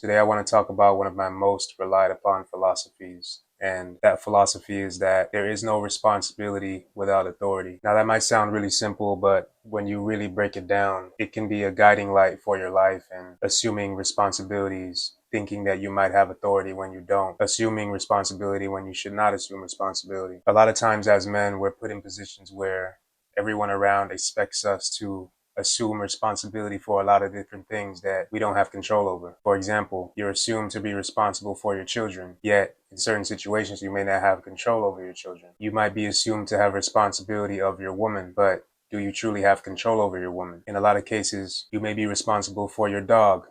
Today I want to talk about one of my most relied upon philosophies. And that philosophy is that there is no responsibility without authority. Now that might sound really simple, but when you really break it down, it can be a guiding light for your life and assuming responsibilities, thinking that you might have authority when you don't, assuming responsibility when you should not assume responsibility. A lot of times as men, we're put in positions where everyone around expects us to assume responsibility for a lot of different things that we don't have control over. For example, you're assumed to be responsible for your children, yet in certain situations you may not have control over your children. You might be assumed to have responsibility of your woman, but do you truly have control over your woman? In a lot of cases, you may be responsible for your dog,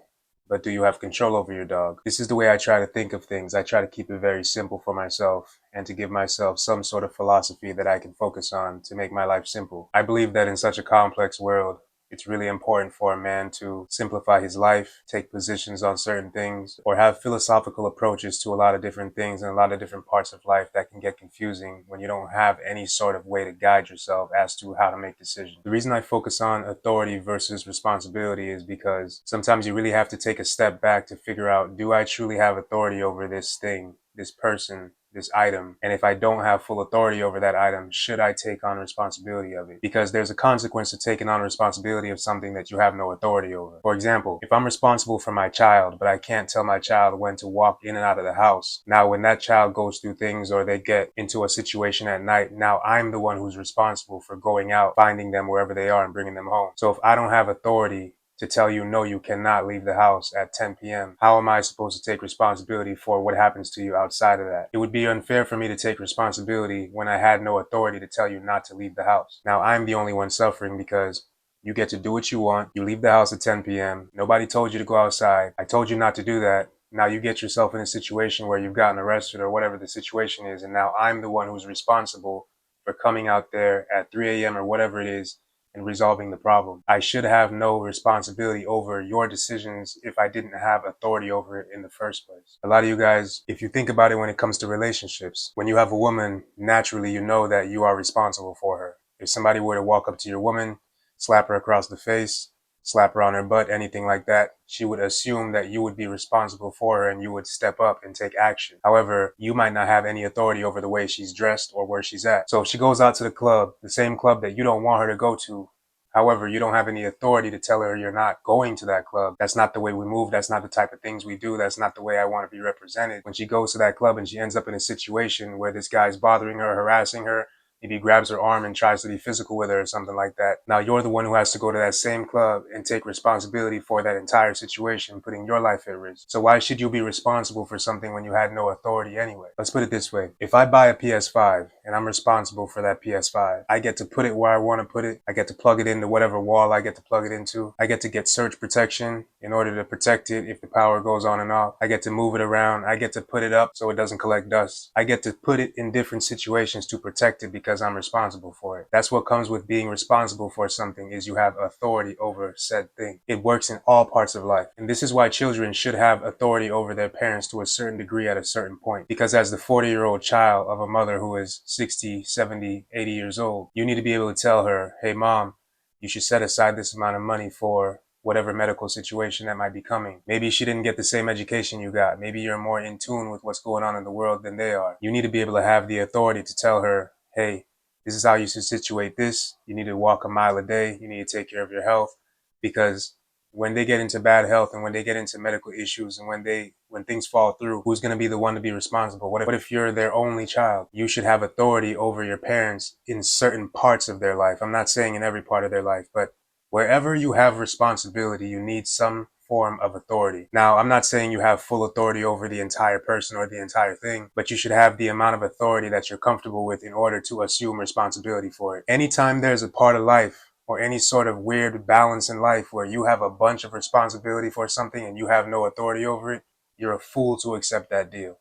but do you have control over your dog? This is the way I try to think of things. I try to keep it very simple for myself and to give myself some sort of philosophy that I can focus on to make my life simple. I believe that in such a complex world, it's really important for a man to simplify his life, take positions on certain things, or have philosophical approaches to a lot of different things and a lot of different parts of life that can get confusing when you don't have any sort of way to guide yourself as to how to make decisions. The reason I focus on authority versus responsibility is because sometimes you really have to take a step back to figure out, do I truly have authority over this thing, this person, this item? And if I don't have full authority over that item, should I take on responsibility of it? Because there's a consequence to taking on responsibility of something that you have no authority over. For example, if I'm responsible for my child, but I can't tell my child when to walk in and out of the house, now when that child goes through things or they get into a situation at night, now I'm the one who's responsible for going out, finding them wherever they are and bringing them home. So if I don't have authority to tell you, no, you cannot leave the house at 10 p.m. How am I supposed to take responsibility for what happens to you outside of that? It would be unfair for me to take responsibility when I had no authority to tell you not to leave the house. Now I'm the only one suffering because you get to do what you want. You leave the house at 10 p.m. Nobody told you to go outside. I told you not to do that. Now you get yourself in a situation where you've gotten arrested or whatever the situation is. And now I'm the one who's responsible for coming out there at 3 a.m. or whatever it is and resolving the problem. I should have no responsibility over your decisions if I didn't have authority over it in the first place. A lot of you guys, if you think about it when it comes to relationships, when you have a woman, naturally you know that you are responsible for her. If somebody were to walk up to your woman, slap her across the face, slap her on her butt, anything like that, she would assume that you would be responsible for her and you would step up and take action. However, you might not have any authority over the way she's dressed or where she's at. So if she goes out to the club, the same club that you don't want her to go to, however, you don't have any authority to tell her you're not going to that club. That's not the way we move. That's not the type of things we do. That's not the way I want to be represented. When she goes to that club and she ends up in a situation where this guy's bothering her, harassing her, maybe he grabs her arm and tries to be physical with her or something like that. Now you're the one who has to go to that same club and take responsibility for that entire situation, putting your life at risk. So why should you be responsible for something when you had no authority anyway? Let's put it this way. If I buy a PS5 and I'm responsible for that PS5, I get to put it where I want to put it. I get to plug it into whatever wall I get to plug it into. I get to get surge protection in order to protect it if the power goes on and off. I get to move it around. I get to put it up so it doesn't collect dust. I get to put it in different situations to protect it because I'm responsible for it. That's what comes with being responsible for something, is you have authority over said thing. It works in all parts of life. And this is why children should have authority over their parents to a certain degree at a certain point. Because as the 40-year-old child of a mother who is 60, 70, 80 years old, you need to be able to tell her, hey mom, you should set aside this amount of money for whatever medical situation that might be coming. Maybe she didn't get the same education you got. Maybe you're more in tune with what's going on in the world than they are. You need to be able to have the authority to tell her, hey, this is how you should situate this. You need to walk a mile a day. You need to take care of your health, because when they get into bad health and when they get into medical issues and when things fall through, who's going to be the one to be responsible? What if you're their only child? You should have authority over your parents in certain parts of their life. I'm not saying in every part of their life, but wherever you have responsibility, you need some form of authority. Now, I'm not saying you have full authority over the entire person or the entire thing, but you should have the amount of authority that you're comfortable with in order to assume responsibility for it. Anytime there's a part of life or any sort of weird balance in life where you have a bunch of responsibility for something and you have no authority over it, you're a fool to accept that deal.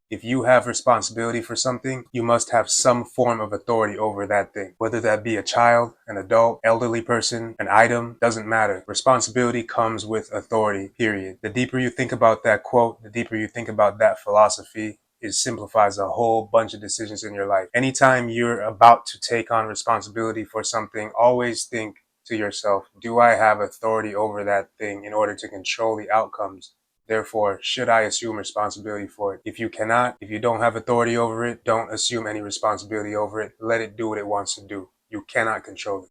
If you have responsibility for something, you must have some form of authority over that thing. Whether that be a child, an adult, elderly person, an item, doesn't matter. Responsibility comes with authority, period. The deeper you think about that quote, the deeper you think about that philosophy, it simplifies a whole bunch of decisions in your life. Anytime you're about to take on responsibility for something, always think to yourself, do I have authority over that thing in order to control the outcomes Therefore, should I assume responsibility for it? If you cannot, if you don't have authority over it, don't assume any responsibility over it. Let it do what it wants to do. You cannot control it.